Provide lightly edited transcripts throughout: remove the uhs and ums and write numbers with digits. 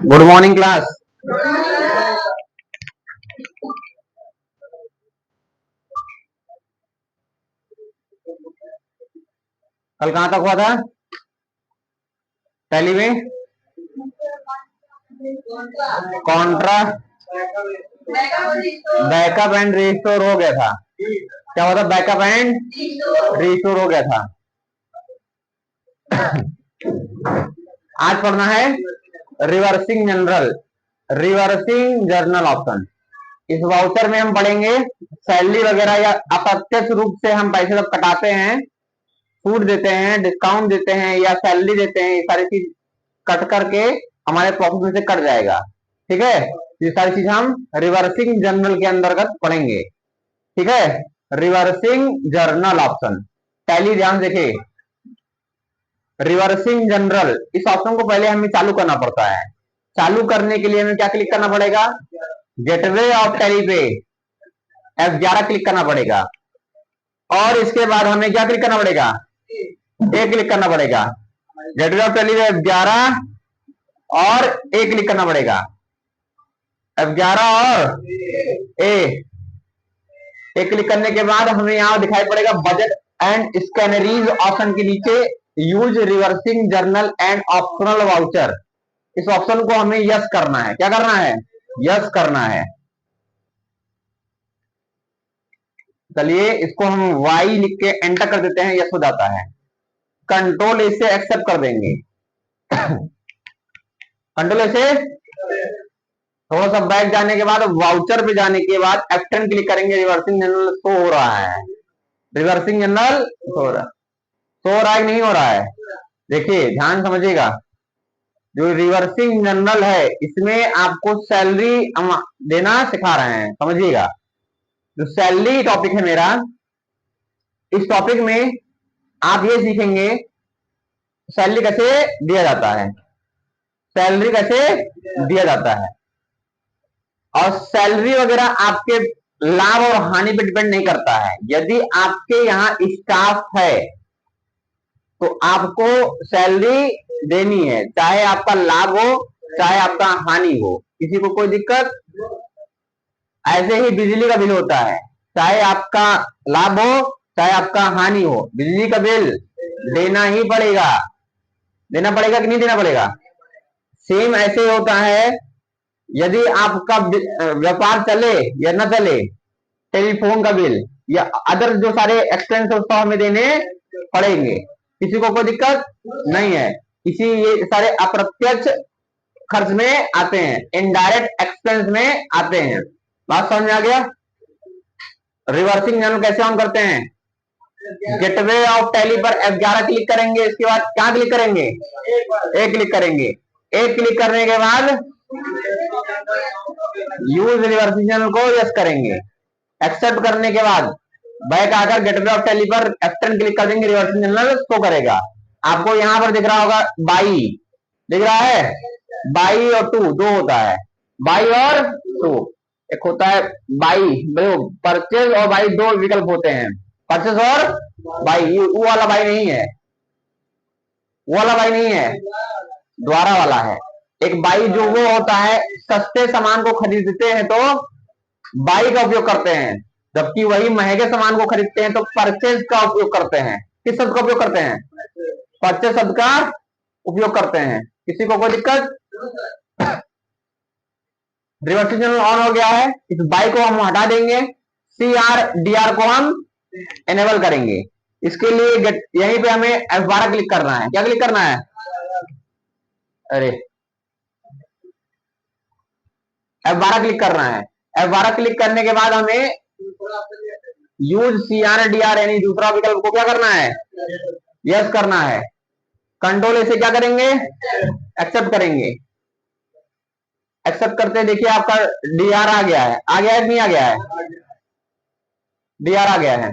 Good morning class. कल कहां तक हुआ था? पहली में कॉन्ट्रा बैकअप एंड रिस्टोर हो गया था। क्या हुआ था? बैकअप एंड रिस्टोर हो गया था। आज पढ़ना है reversing general, reversing journal option. इस वाउचर में हम पढ़ेंगे सैलरी वगैरह या अप्रत्यक्ष रूप से हम पैसे जब कटाते हैं, छूट देते हैं, डिस्काउंट देते हैं या सैलरी देते हैं, ये सारी चीज कट करके हमारे प्रॉफिट में से कट जाएगा। ठीक है, ये सारी चीज हम रिवर्सिंग जर्नल के अंतर्गत पढ़ेंगे। ठीक है, रिवर्सिंग जर्नल ऑप्शन। पहली ध्यान देखे, रिवर्सिंग जनरल, इस ऑप्शन को पहले हमें चालू करना पड़ता है। चालू करने के लिए हमें क्या क्लिक करना पड़ेगा? गेटवे ऑफ टैली पे F11 क्लिक करना पड़ेगा और इसके बाद हमें क्या क्लिक करना पड़ेगा? ए क्लिक करना पड़ेगा। गेटवे ऑफ टैली पे F11 और ए क्लिक करना पड़ेगा। F11 और ए क्लिक करने के बाद हमें यहां दिखाई पड़ेगा बजट एंड स्कैनरीज ऑप्शन के नीचे use reversing journal and optional voucher. इस ऑप्शन को हमें यस करना है। क्या करना है? यस करना है। चलिए इसको हम वाई लिख के एंटर कर देते हैं, यस हो जाता है। कंट्रोल ए से एक्सेप्ट कर देंगे। कंट्रोल ए से थोड़ा सा बैक जाने के बाद वाउचर पे जाने के बाद F10 क्लिक करेंगे। रिवर्सिंग जनरल शो हो रहा है। रिवर्सिंग जनरल शो हो रहा है, नहीं हो रहा है? देखिए ध्यान समझिएगा, जो रिवर्सिंग जनरल है इसमें आपको सैलरी देना सिखा रहे हैं, समझिएगा। जो सैलरी टॉपिक है मेरा, इस टॉपिक में आप ये सीखेंगे सैलरी कैसे दिया जाता है, सैलरी कैसे दिया जाता है। और सैलरी वगैरह आपके लाभ और हानि पे डिपेंड नहीं करता है। यदि आपके यहाँ स्टाफ है तो आपको सैलरी देनी है, चाहे आपका लाभ हो चाहे आपका हानि हो, किसी को कोई दिक्कत। ऐसे ही बिजली का बिल होता है, चाहे आपका लाभ हो चाहे आपका हानि हो, बिजली का बिल देना ही पड़ेगा। देना पड़ेगा कि नहीं देना पड़ेगा? सेम ऐसे ही होता है, यदि आपका व्यापार चले या न चले, टेलीफोन का बिल या अदर जो सारे एक्सपेंस उसको हमें देने पड़ेंगे। किसी को कोई दिक्कत नहीं है। इसी ये सारे अप्रत्यक्ष खर्च में आते हैं, इनडायरेक्ट एक्सपेंस में आते हैं। बात समझ में आ गया? रिवर्सिंग जनरल कैसे ऑन करते हैं? गेटवे ऑफ टैली पर F11 क्लिक करेंगे। इसके बाद क्या क्लिक करेंगे? ए क्लिक करेंगे। ए क्लिक करने के बाद यूज रिवर्सिंग जनरल को यस करेंगे। एक्सेप्ट करने के बाद बैक आकर गेटवे ऑफ टैली पर F10 क्लिक कर देंगे। रिवर्सिंग जनरल शो करेगा। आपको यहां पर दिख रहा होगा बाई, दिख रहा है? बाई और टू दो होता है, बाई और टू। एक होता है बाई, परचेज और बाई दो विकल्प होते हैं, परचेज और बाई। वो वाला बाई नहीं है, वो वाला बाई नहीं है, द्वारा वाला है। एक बाई जो वो होता है सस्ते सामान को खरीदते हैं तो बाई का उपयोग करते हैं, जबकि वही महंगे सामान को खरीदते हैं तो परचेज का उपयोग करते हैं। किस शब्द का उपयोग करते हैं? परचेज शब्द का उपयोग करते हैं। किसी को कोई दिक्कत? रिवर्सिंग जनरल ऑन हो गया है। इस बाई को हम हटा देंगे, CR/DR को हम एनेबल करेंगे। इसके लिए यहीं पे हमें F12 क्लिक करना है। क्या क्लिक करना है? अरे F12 क्लिक करना है। F12 क्लिक करने के बाद हमें यूज CR/DR यानी दूसरा विकल्प को क्या करना है? यस करना है। कंट्रोल ए से क्या करेंगे? एक्सेप्ट करेंगे। एक्सेप्ट करते देखिए आपका DR आ गया है। आ गया है नहीं आ गया है? DR आ गया है।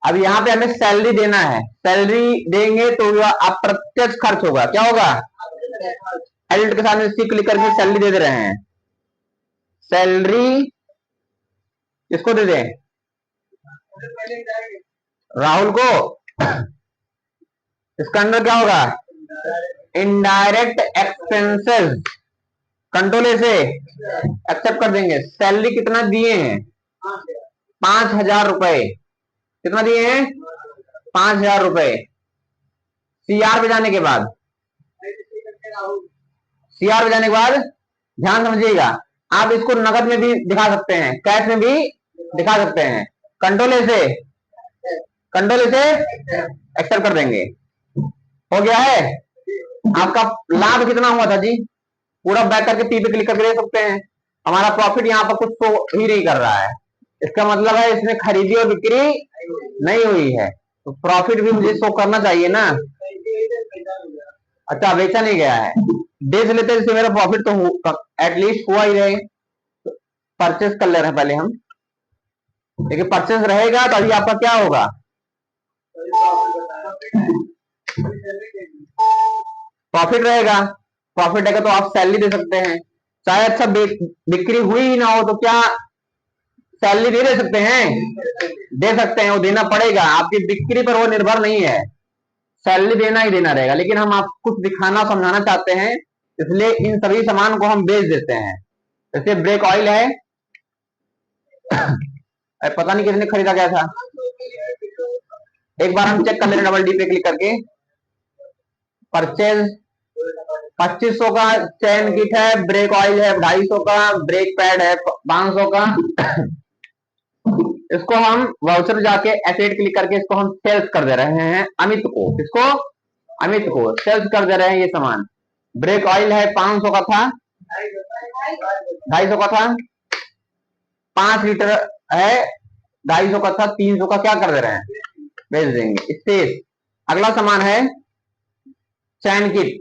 अब यहाँ पे हमें सैलरी देना है। सैलरी देंगे तो अप्रत्यक्ष खर्च होगा। क्या होगा? एडिट के साथ सी क्लिक करके सैलरी दे रहे हैं। सैलरी किसको दे दें? राहुल को इसका अंदर क्या होगा, इनडायरेक्ट एक्सपेंसेस, कंट्रोल ए से एक्सेप्ट कर देंगे। सैलरी कितना दिए हैं, 5,000 रुपए, कितना दिए हैं, 5,000 रुपए। सीआर पे जाने के बाद, सीआर पे जाने के बाद ध्यान समझिएगा, आप इसको नकद में भी दिखा सकते हैं, कैश में भी दिखा सकते हैं। कंट्रोल ए से एक्सेप्ट कर देंगे। हो गया है। आपका लाभ कितना हुआ था जी, पूरा बैक करके पी पे क्लिक करके देख सकते हैं। हमारा प्रॉफिट यहाँ पर कुछ शो ही नहीं कर रहा है, इसका मतलब है इसमें खरीदी और बिक्री नहीं हुई है, तो प्रॉफिट भी मुझे शो करना चाहिए ना। अच्छा, बेचा नहीं गया है, बेच लेते जैसे मेरा प्रॉफिट तो एटलीस्ट हुआ ही रहे। परचेस कर ले रहे हैं पहले हम, देखिए परचेस रहेगा तो अभी आपका क्या होगा, प्रॉफिट रहेगा। प्रॉफिट रहेगा तो आप सैलरी दे सकते हैं, चाहे अच्छा बिक्री हुई ही ना हो तो क्या सैलरी नहीं दे सकते हैं, दे सकते हैं, वो देना पड़ेगा। आपकी बिक्री पर वो निर्भर नहीं है, सैलरी देना ही देना रहेगा। लेकिन हम आपको कुछ दिखाना समझाना चाहते हैं, इसलिए इन सभी सामान को हम बेच देते हैं। जैसे ब्रेक ऑयल है, पता नहीं किसने खरीदा गया था, एक बार हम चेक कर लेंगे डबल डी पे क्लिक करके। परचेज 2500 का चैन किट है, ब्रेक ऑयल है 250 का, ब्रेक पैड है 500 का। इसको हम वाउचर जाके एसेट क्लिक करके इसको हम सेल्स कर दे रहे हैं अमित को। इसको अमित को सेल्स कर दे रहे हैं ये सामान। ब्रेक ऑयल है 500 का था, 250 का था, 5 लीटर है 250 का था, 300 का क्या कर दे रहे हैं, बेच देंगे। इससे अगला सामान है चैन किट,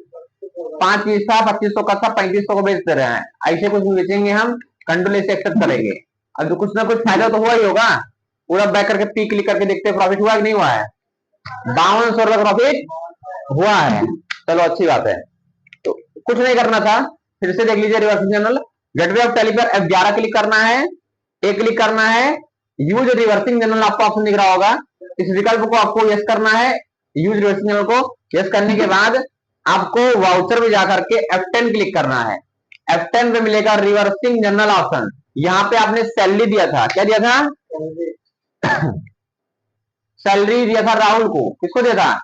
5 पीस था, 2500 का था, 3500 को बेच दे रहे हैं। ऐसे कुछ बेचेंगे हम, कंट्रोल से एक्सेप्ट करेंगे। अब तो कुछ ना कुछ फायदा तो हुआ ही होगा। पूरा बैक करके पी क्लिक करके देखते हैं प्रॉफिट हुआ कि नहीं हुआ है। 5200 रुपए प्रॉफिट हुआ है, चलो अच्छी बात है। तो कुछ नहीं करना था, फिर से देख लीजिए reversing general, gateway of tally पर F11 क्लिक करना है, एक क्लिक करना है, यूज रिवर्सिंग जनरल आपको ऑप्शन दिख रहा होगा, इस विकल्प को आपको यस करना है। यूज रिवर्सिंग जनरल को यस करने के बाद आपको वाउचर में जाकर के F10 क्लिक करना है। F10 पे मिलेगा रिवर्सिंग जनरल ऑप्शन। यहाँ पे आपने सैलरी दिया था, क्या दिया था, सैलरी दिया था राहुल को। किसको दिया था,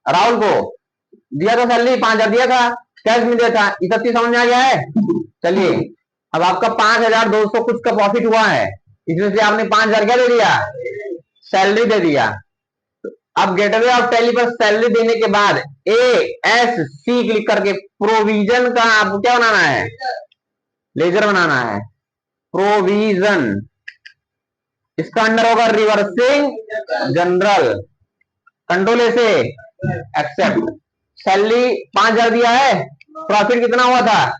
राहुल को दिया था सैलरी, 5,000 दिया था, कैश में दिया था। ये सब चीज समझ में आ गया है। चलिए अब आपका 5,200 कुछ का प्रॉफिट हुआ है, इसमें से आपने 5,000 क्या दे दिया, सैलरी दे दिया। अब गेटवे ऑफ टैली पर सैलरी देने के बाद ASC क्लिक करके प्रोविजन का आपको क्या बनाना है, लेजर बनाना है, प्रोविजन। इसका अंडर होगा रिवर्सिंग जनरल, कंट्रोल से एक्सेप्ट। सैलरी 5,000 दिया है, प्रॉफिट कितना हुआ था,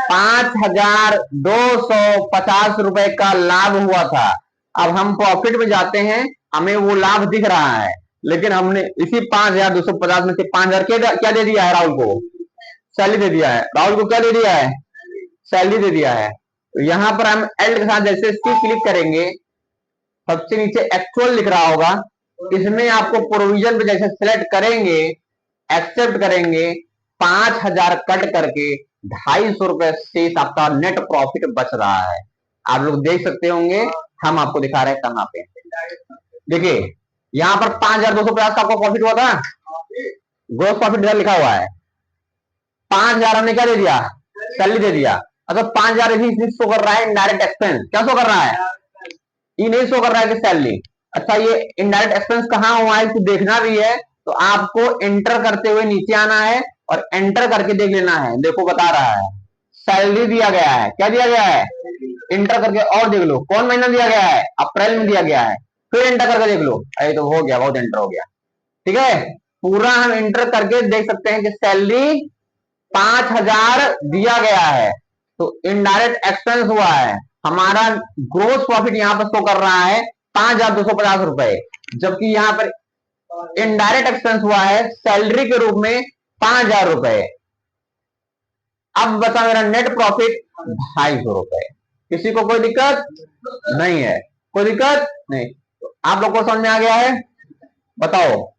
5,250 रुपए का लाभ हुआ था। अब हम प्रॉफिट में जाते हैं, हमें वो लाभ दिख रहा है, लेकिन हमने इसी 5,250 में से 5,000 क्या दे दिया है, राहुल को सैलरी दे दिया है। राहुल को क्या दे दिया है, सैलरी दे दिया है। तो यहां पर हम एल्ड के साथ जैसे सी क्लिक करेंगे, सबसे नीचे एक्चुअल लिख रहा होगा, इसमें आपको प्रोविजन पे जैसे सिलेक्ट करेंगे, एक्सेप्ट करेंगे, 5,000 कट करके 250 रुपए से आपका नेट प्रॉफिट बच रहा है। आप लोग देख सकते होंगे, हम आपको दिखा रहे हैं कहां पे। देखिए यहां पर 5,250 का आपको प्रॉफिट हुआ था, ग्रोस प्रॉफिट इधर लिखा हुआ है। 5,000 हमने क्या दे दिया, सैलरी दे दिया। अगर 5,000 इसी शो कर रहा है इनडायरेक्ट एक्सपेंस, क्या शो कर रहा है, ये नहीं शो कर रहा है कि सैलरी। अच्छा ये इनडायरेक्ट एक्सपेंस कहाँ हुआ है, इसको देखना भी है तो आपको एंटर करते हुए नीचे आना है और एंटर करके देख लेना है। देखो बता रहा है सैलरी दिया गया है, क्या दिया गया है, एंटर करके और देख लो कौन महीना दिया गया है, अप्रैल में दिया गया है, फिर एंटर करके देख लो, अरे तो हो गया, बहुत एंटर हो गया। ठीक है, पूरा हम एंटर करके देख सकते हैं कि सैलरी 5,000 दिया गया है, तो इनडायरेक्ट एक्सपेंस हुआ है। हमारा ग्रोस प्रॉफिट यहाँ पर शो कर रहा है 5,250 रुपए, जबकि यहाँ पर इनडायरेक्ट एक्सपेंस हुआ है सैलरी के रूप में 5,000 रुपए। अब बता मेरा नेट प्रॉफिट 250 रुपए, किसी को कोई दिक्कत नहीं है? कोई दिक्कत नहीं? आप लोग को समझ में आ गया है? बताओ,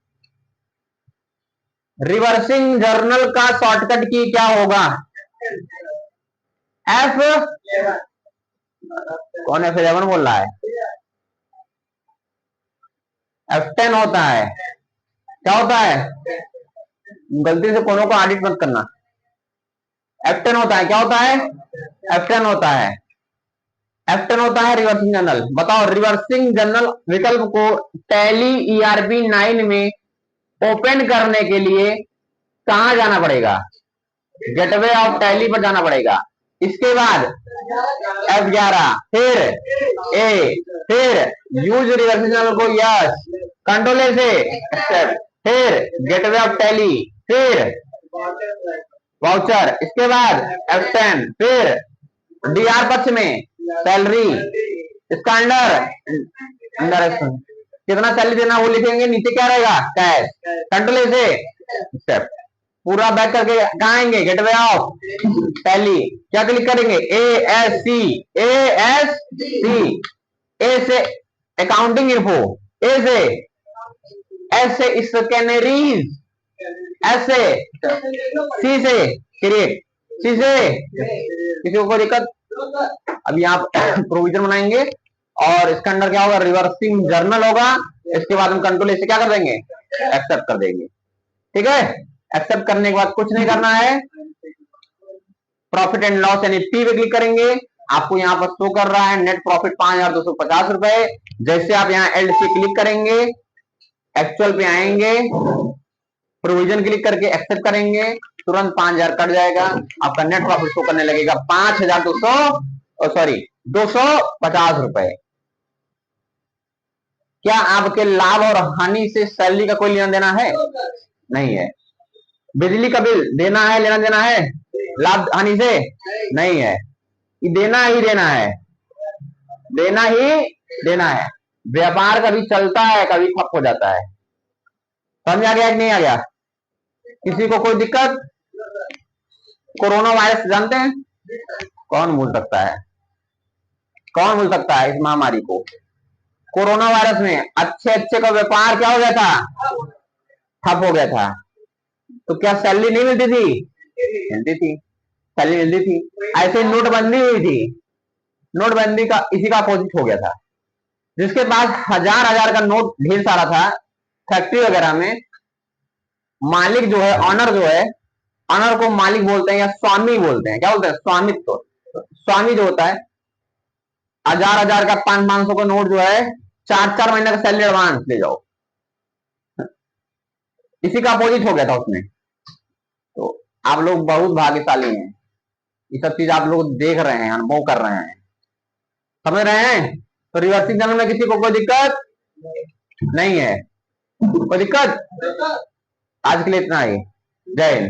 रिवर्सिंग जर्नल का शॉर्टकट की क्या होगा? F। कौन F11 बोल रहा है? F10 होता है। क्या होता है? गलती से कोनो को ऑडिट मत करना। F10 होता है। क्या होता है? F10 होता है। F10 होता है रिवर्सिंग जर्नल। बताओ, रिवर्सिंग जर्नल विकल्प को टैली ERP 9 में ओपन करने के लिए कहां जाना पड़ेगा? गेटवे ऑफ टैली पर जाना पड़ेगा। इसके बाद F11, फिर ए, फिर यूज रिवर्सिंग जर्नल को यस, कंट्रोल ए से एक्सेप्ट, फिर गेटवे ऑफ टैली, फिर वाउचर, इसके बाद F10, फिर DR पक्ष में सैलरी, इसका अंडर कितना सैलरी देना वो लिखेंगे, नीचे क्या रहेगा? कैश, कंट्रोल ए से एक्सेप्ट। पूरा बैक करके कहाँ आएंगे? गेटवे ऑफ टैली, क्या क्लिक करेंगे? ASC, ए से अकाउंटिंग इन्फो, ए से, एस से स्कैनरीज, एस से, सी से क्रिएट, सी से किसी को दिक्कत? अब यहाँ प्रोविजन बनाएंगे और इसके अंदर क्या होगा? रिवर्सिंग जर्नल होगा। इसके बाद हम कंट्रोल ए से क्या कर देंगे? एक्सेप्ट कर देंगे। ठीक है, एक्सेप्ट करने के बाद कुछ नहीं करना है, प्रॉफिट एंड लॉस यानी पी पे क्लिक करेंगे। आपको यहाँ पर शो कर रहा है नेट प्रॉफिट 5250 रुपए। जैसे आप यहाँ LC क्लिक करेंगे, एक्चुअल पे आएंगे, प्रोविजन क्लिक करके एक्सेप्ट करेंगे, तुरंत 5000 कट जाएगा। आपका नेट प्रॉफिट शो करने लगेगा 250 रुपए। क्या आपके लाभ और हानि से सैलरी का कोई लेना देना है? नहीं है। बिजली का बिल देना है, लेना देना है लाभ हानि से? नहीं है। देना ही देना है, देना ही देना है। व्यापार कभी चलता है, कभी ठप हो जाता है। समझ आ गया कि नहीं आ गया? किसी को कोई दिक्कत? कोरोना वायरस जानते हैं? कौन भूल सकता है? कौन भूल सकता है इस महामारी को? कोरोना वायरस में अच्छे का व्यापार क्या हो गया था? ठप हो गया था। तो क्या सैलरी नहीं मिलती थी? मिलती थी, सैलरी मिलती थी। ऐसे नोटबंदी हुई थी, नोटबंदी का इसी का अपोजिट हो गया था। जिसके पास हजार का नोट ढेर सारा था फैक्ट्री वगैरह में, मालिक जो है, ऑनर जो है, ऑनर को मालिक बोलते हैं या स्वामी बोलते हैं। क्या बोलते हैं? स्वामित्व। स्वामी जो होता है, हजार का 500 का नोट जो है 4 महीने का सैलरी एडवांस ले जाओ, इसी का अपोजिट हो गया था उसमें। तो आप लोग बहुत भाग्यशाली हैं, ये सब चीज आप लोग देख रहे हैं, अनुभव कर रहे हैं, समझ रहे हैं। तो रिवर्सिंग जर्नल में किसी को कोई दिक्कत नहीं है? कोई दिक्कत? आज के लिए इतना ही। जय हिंद।